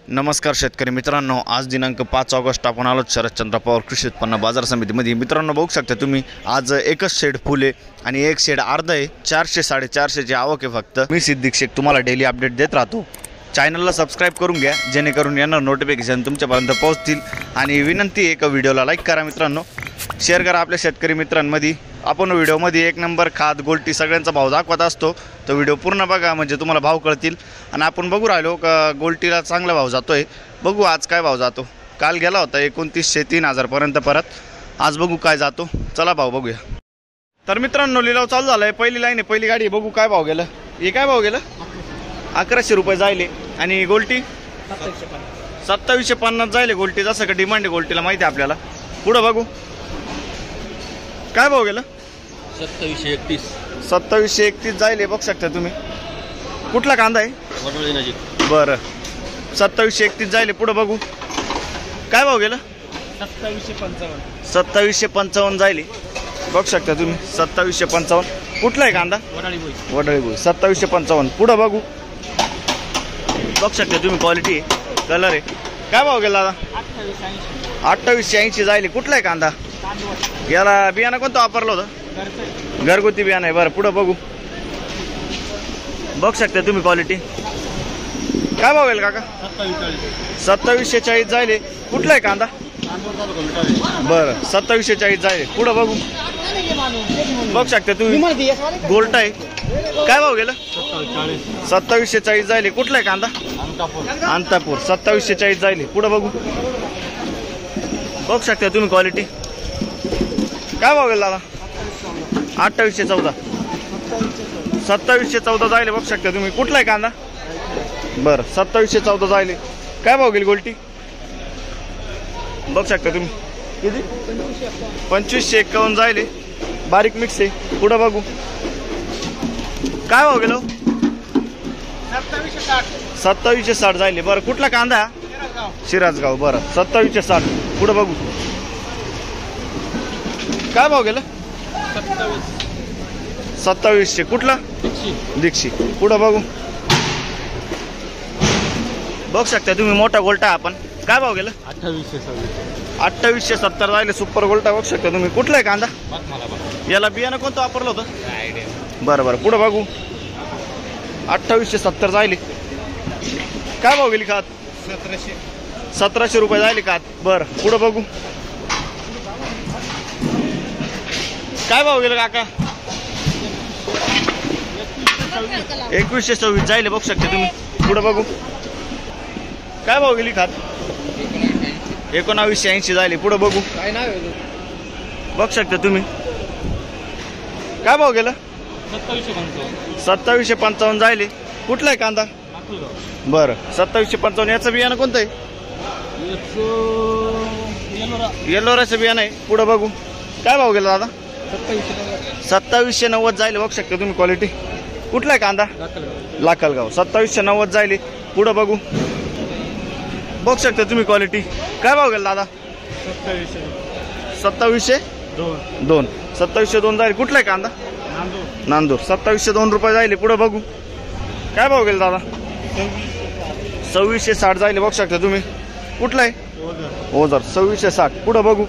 नमस्कार शेतकरी मित्रांनो, आज दिनांक 5 ऑगस्ट आपण आलो शरदचंद्र पवार कृषी उत्पन्न बाजार समितीमध्ये। मित्रांनो बघू शकता तुम्ही, आज एकच शेड फुल आहे आणि एक शेड अर्धा आहे। 400-450 ची आवक आहे फक्त। मी सिद्दीक शेख तुम्हाला डेली अपडेट देत राहतो। चॅनलला सबस्क्राइब करून घ्या जेणेकरून येणार नोटिफिकेशन तुमच्यापर्यंत पोहोचतील। आणि विनंती आहे, व्हिडिओला लाईक करा मित्रांनो, शेअर करा आपल्या शेतकरी मित्रांमध्ये। आपण व्हिडिओमध्ये एक नंबर खाद गोल्टी सगळ्यांचा भाव दाखवत असतो, तो व्हिडिओ पूर्ण बघा म्हणजे तुम्हाला भाव कळतील। आणि आपण बघू राहिलो का गोल्टीला चांगला भाव जातोय। बघू आज काय भाव जातो। काल गेला होता 2900-3000 पर्यंत, परत आज बघू काय जातो। चला भाव बघूया। तर मित्रांनो लिलाव चालू झालाय। पहिली लाईन आहे, पहिली गाडी, बघू काय भाव गेलं। हे काय भाव गेलं? 1100 रुपये जायले। आणि गोल्टी 2750 जायले गोल्टी, जसं का डिमांड आहे गोल्टीला माहिती आहे आपल्याला। पुढं बघू काय भाव गेलं? 2731 जायले, बघू शकता तुम्ही। कुठला कांदा आहे? वडोळी नजीक। बरं, 2731 जायले। पुढं बघू काय भाव गेलं? 2755 जायले, बघू शकता तुम्ही। 2755 कुठला आहे कांदा? वडोळी भुई 2755। पुढं बघू शकता तुम्ही, क्वालिटी आहे, कलर आहे। काय भाव गेला दादा? 2880 जायले। कुठला आहे कांदा? याला बियाणं कोणतं वापरलं होतं? घरगुती बियाणं आहे। बरं, पुढं बघू शकता तुम्ही, क्वालिटी। काय भाव गेला काका? 2740 जायले। कुठला आहे कांदा? बरं, 2740 जायले। पुढं बघू शकता तुम्ही, गोल्ट आहे। काय भाव गेलं? 2740 जायले। कुठला आहे कांदा? अंतापूर 2740 जायले। पुढं बघू शकता तुम्ही, क्वालिटी। काय भाव गेला दादा? 2814 2714 जायले, बघू शकता तुम्ही। कुठला आहे कांदा? बरं, 2714 जायले। काय भाव गेली गोल्टी? बघू शकता तुम्ही, किती? 2551 जायले, बारीक मिक्स आहे। पुढं बघू काय भाव गेलो? 2760 जायले। बरं, कुठला कांदा? शिराजगाव। बरं, 2760। पुढं बघू काय भाव गेलं? 2700। कुठला? दीक्षी। पुढं बघू शकता तुम्ही, मोठा गोल्टा आपण। काय भाव गेलं? 2870 जायले, सुपर गोल्टा। बघू शकता तुम्ही। कुठला आहे कांदा? याला बियाणं कोणतं वापरलं होतं? बरं, पुढं बघू 2870 जायले। काय भाव गेली खात? 1700 रुपये जायले खात। बरं, पुढं बघू काय भाव गेलं काका? 2126 जायले, बघू शकता तुम्ही। पुढं बघू काय भाव गेली खात? 1980 जायले। पुढं बघू शकता तुम्ही। काय भाव गेलं? 2755 जायले। कुठला आहे कांदा? बरं, 2755। याचं बियाणं कोणतं आहे? येलोराचं बियाणं आहे। पुढं बघू काय भाव गेला दादा? 2790 जायले, बघू शकता तुम्ही, क्वालिटी। कुठला आहे कांदा? लाखलगाव 2790 जायले। पुढं बघू शकता तुम्ही, क्वालिटी। काय भाव गेला दादा? 2702 2702 जायले। कुठला आहे कांदा? नांदूर 2702 रुपये जायले। पुढं बघू काय भाव गेला दादा? 2660 जायले, बघू शकता तुम्ही। कुठला आहे? ओझर 2660। पुढं बघू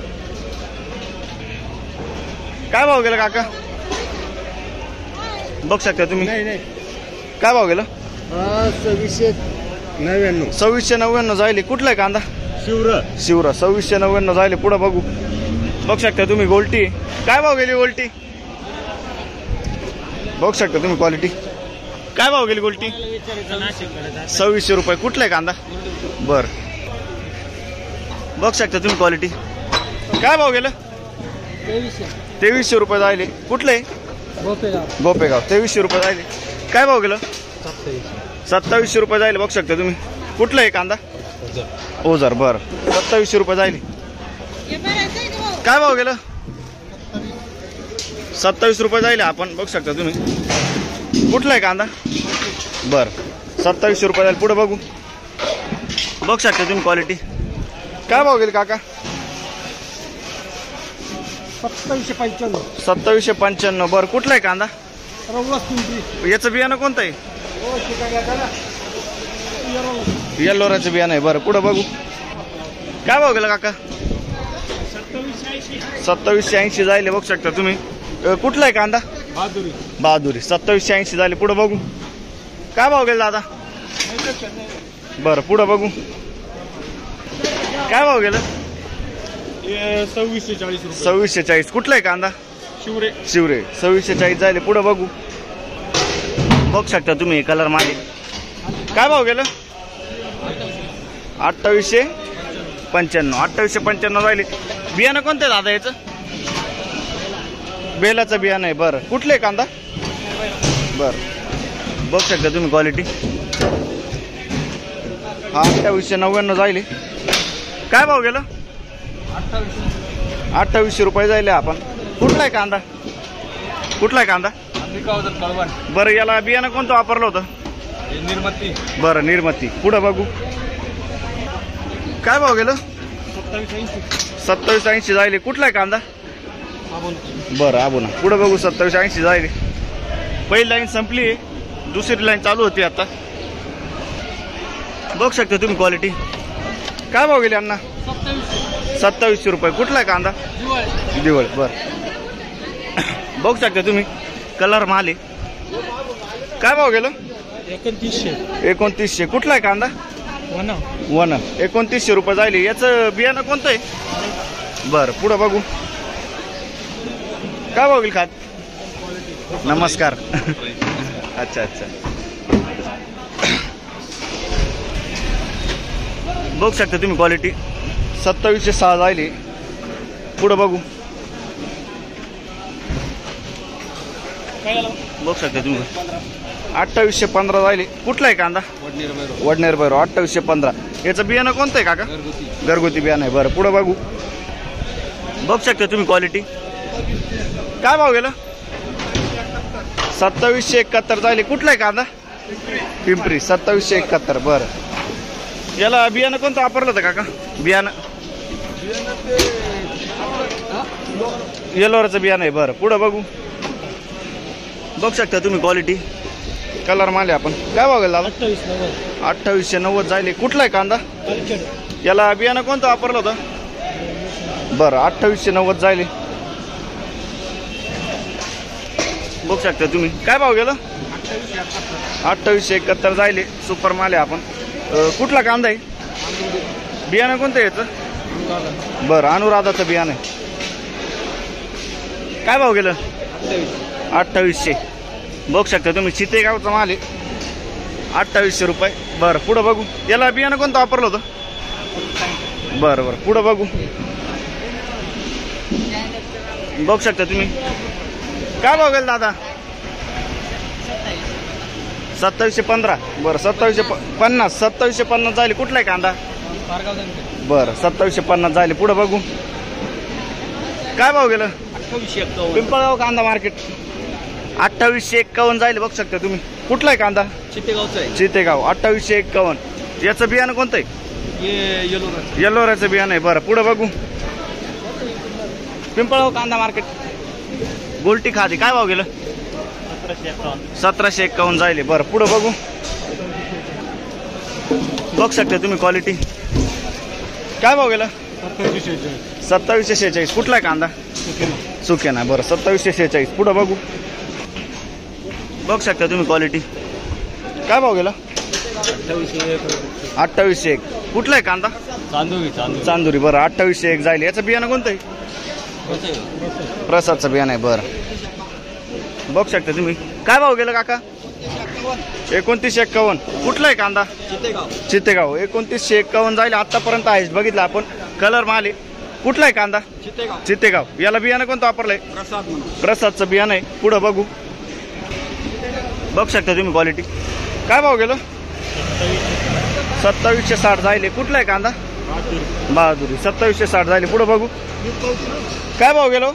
काय भाव गेला काका? बघू शकता तुम्ही। काय भाव गेला? 2699 जायले। कुठला आहे कांदा? शिवरा 2699 जायले। पुढं बघू शकता तुम्ही, गोल्टी। काय भाव गेली गोल्टी? बघू शकता तुम्ही, क्वालिटी। काय भाव गेली गोल्टी? 2600 रुपये। कुठला आहे कांदा? बरं, बघू शकता तुम्ही, क्वालिटी। काय भाव गेलं? 2300 रुपये जायले। कुठले? गोपेगाव 2300 रुपये जायले। काय भाव गेलं? 2700 रुपये जायले, बघू शकता तुम्ही। कुठलं आहे कांदा? ओझर। बरं, 2700 रुपये जायले। काय भाव गेलं? 27 रुपये जायले आपण, बघू शकता तुम्ही। कुठला आहे कांदा? बरं, 2700 रुपये जायले। पुढे बघू शकता तुम्ही, क्वालिटी। काय भाव गेले काका? 2795। बरं, कुठला आहे कांदा? याचं बियाणं कोणतं आहे? येल्लोराचं बियाणं आहे. बरं पुढं बघू. काय भाव गेला काका? 2780 जायले बघू शकता तुम्ही. कुठला आहे कांदा? बहादुरी 2780 झाले. पुढं बघू. काय भाव गेला दादा? बरं पुढं बघू. काय भाव गेलं? 2640. कुठला आहे कांदा? शिवरे 2640 झाले. पुढं बघू. बघू शकता तुम्ही कलर मागे. काय भाव गेलं? 2895 राहिले. बियाणं कोणतं आहे दादा याचं? बेलाचं बियाणं आहे. बरं कुठलं आहे कांदा? बरं बघू शकता तुम्ही क्वालिटी. हा 2899 जायले. काय भाव गेलं? 2800 रुपये जायले. आपण कुठला आहे कांदा? बरं याला बियाणं कोणतं वापरलं होतं? निर्मती. बरं निर्मती. पुढं बघू. काय भाव गेलं? 2780 जायले. कुठला आहे कांदा? बरं आबुना. पुढं बघू. 2780 जायले. पहिली लाईन संपली, दुसरी लाईन चालू होती आता. बघू शकता तुम्ही क्वालिटी. काय भाव गेले अण्णा? 2700 रुपये. कुठला आहे कांदा? दिवळ. बरं बघू शकता तुम्ही कलर माले. काय भाव गेलं? 2900. कुठला आहे कांदा? वन 2900 रुपये जायले. याचं बियाणं कोणतं आहे? बरं पुढं बघू. काय भाव गेल खात? नमस्कार. अच्छा. बघू शकता तुम्ही क्वालिटी. 2706 जायले. पुढं बघू. बघू शकता तुम्ही 2815 जायले. कुठला आहे कांदा? वडनेर बैरो 2815. याचं बियाणं कोणतं आहे काका? घरगुती बियाणं आहे. बरं पुढं बघू. बघू शकता तुम्ही क्वालिटी. काय भाव गेलं? 2771 जायले. कुठला आहे कांदा? पिंपरी 2771. बरं याला बियाणं कोणतं वापरलं होतं काका? बियाणं येल्लोराचं बियाणं आहे. बरं पुढं बघू. बघू शकता तुम्ही क्वालिटी कलर माले. आपण काय भाव गेला? 2890 जायले. कुठला आहे कांदा? याला बियाणं कोणतं वापरलं होतं? बरं 2890 जायले. बघू शकता तुम्ही. काय भाव गेलं? 2871 जायले. सुपर माले. आपण कुठला कांदा आहे? बियाणं कोणतं आहे याचं? बरं अनुराधाचं बियाणं आहे. काय भाव गेलं? 2800. बघू शकता तुम्ही चितेगावचा माल आहे. 2800 रुपये. बरं पुढं बघू. याला बियाणं कोणतं वापरलं होतं? बरं पुढं बघू. बघू शकता तुम्ही. काय भाव गेलं दादा? 2715. बरं 2750. 2750 जायले. कुठला आहे कांदा? बरं 2750 जायले. पुढं बघू. काय भाव गेलं? पिंपळगाव कांदा मार्केट 2851 जायले. बघू शकता तुम्ही. कुठला आहे कांदा? चितेगाव 2851. याचं बियाणं कोणतं आहे? येल्लोराचं बियाणं आहे. बरं पुढं बघू. पिंपळगाव कांदा मार्केट गोल्टी खादी. काय भाव गेलं? 1751 जायले. बरं पुढं बघू. बघू शकता तुम्ही क्वालिटी. काय भाव गेला? 2746. कुठला आहे कांदा? सुकेना. बरं 2746. पुढं बघू. बघू शकता तुम्ही क्वालिटी. काय भाव गेला? 2801. कुठला आहे कांदा? चांदुरी. बरं 2801 जायले. याचं बियाणं कोणतं आहे? प्रसादचं बियाणं आहे. बरं बघू शकता तुम्ही. काय भाव गेलं काका? 2951. कुठला आहे कांदा? चितेगाव 2951 जायले. आतापर्यंत आहे बघितलं आपण कलर माल आहे. कुठला आहे कांदा? चितेगाव. याला बियाणं कोणतं वापरलंय? प्रसादचं बियाणं आहे. पुढं बघू. बघू शकता तुम्ही क्वालिटी. काय भाव गेलं? 2760 जायले. कुठला आहे कांदा? बहादुरी 2760 जायले. पुढं बघू. काय भाव गेलो?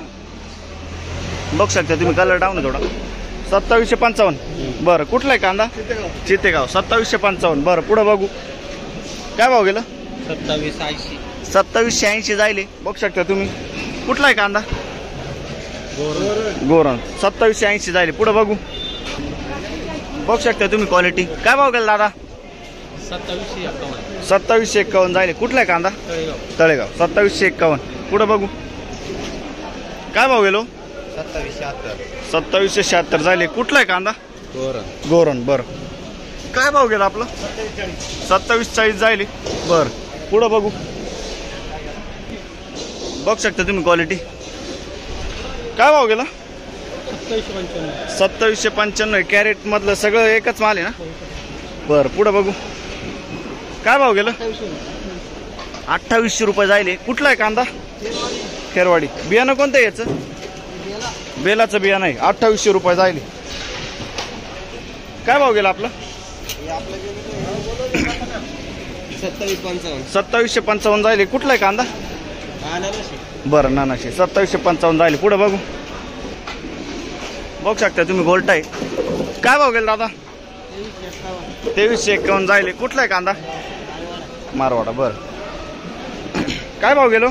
बघू शकता तुम्ही कलर डाऊन आहे थोडा. 2755. बरं कुठला आहे कांदा? चितेगाव 2755. बरं पुढं बघू. काय भाव गेलं? 2780 जायले. बघू शकता तुम्ही. कुठला आहे कांदा? गोरण 2780 जायले. पुढं बघू. बघू शकता तुम्ही क्वालिटी. काय भाव गेला दादा? 2751 जायले. कुठला आहे कांदा? तळेगाव. 2751. पुढं बघू काय भाव गेलो? 2776 जायले. कुठला आहे कांदा? गोरण. बरं काय भाव गेला आपला? 2740 जायले. बरं पुढं बघू. बघू शकता तुम्ही क्वालिटी. काय भाव गेला? 2795. कॅरेट मधलं सगळं एकच माल आहे ना? बरं पुढं बघू काय भाव गेला? 2800 रुपये जायले. कुठला आहे कांदा? खेरवाडी. बियाणं कोणतं आहे याचं? बेलाचं बियाणं आहे. 2800 रुपये जायले. काय भाव गेला आपला? 2755 जायले. कुठला आहे कांदा? बरं नानाशे. 2755 जायले. पुढे बघू. बघू शकता तुम्ही गोल्ट आहे. काय भाव गेला दादा? 2351 जायले. कुठला आहे कांदा? मारवाडा. बरं काय भाव गेलो?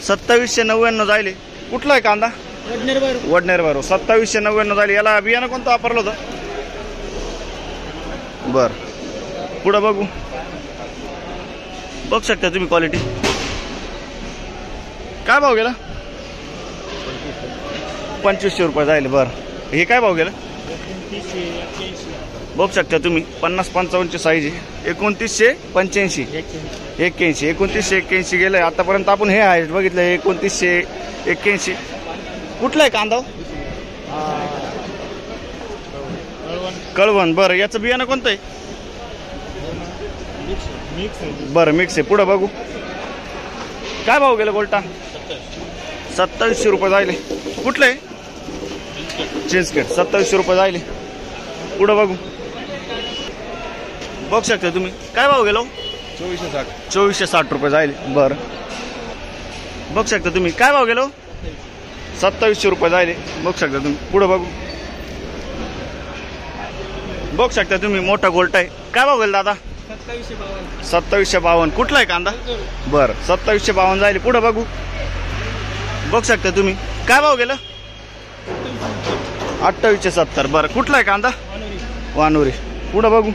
2799 जायले. कुठला आहे कांदा? वडनेर बरोबर. 2799 जायले. याला बियाणं कोणतं वापरलं होतं? बरं पुढं बघू. बघू शकता तुम्ही क्वालिटी. काय भाव गेला? 2500 रुपये जायले. बरं हे काय भाव गेलं? बघू शकता तुम्ही 50-55 साईज आहे. 2985 81. 2981 गेलं आतापर्यंत आपण. हे आहे बघितलं 2981. कुठला आहे कांदा? कळवण. बरं याचं बियाणं कोणतं आहे? बरं मिक्स आहे. पुढं बघू काय भाव गेला गोल्टा? 2700 रुपये जायले. कुठलं आहे? चिंचखेड. 2700 रुपये जायले. पुढं बघू. बघू शकता तुम्ही काय भाव गेलो? 2460 रुपये जायले. बरं बघू शकता तुम्ही काय भाव गेलो? 2700 रुपये जायले. बघू शकता तुम्ही. पुढं बघू. बघू शकता तुम्ही मोठा गोल्ट आहे. काय भाव गेला दादा? 2752. कुठला आहे कांदा? बरं 2752 जायले. पुढं बघू. बघू शकता तुम्ही काय भाव गेलं? 2870. बरं कुठला आहे कांदा? वानुरी. पुढं बघू.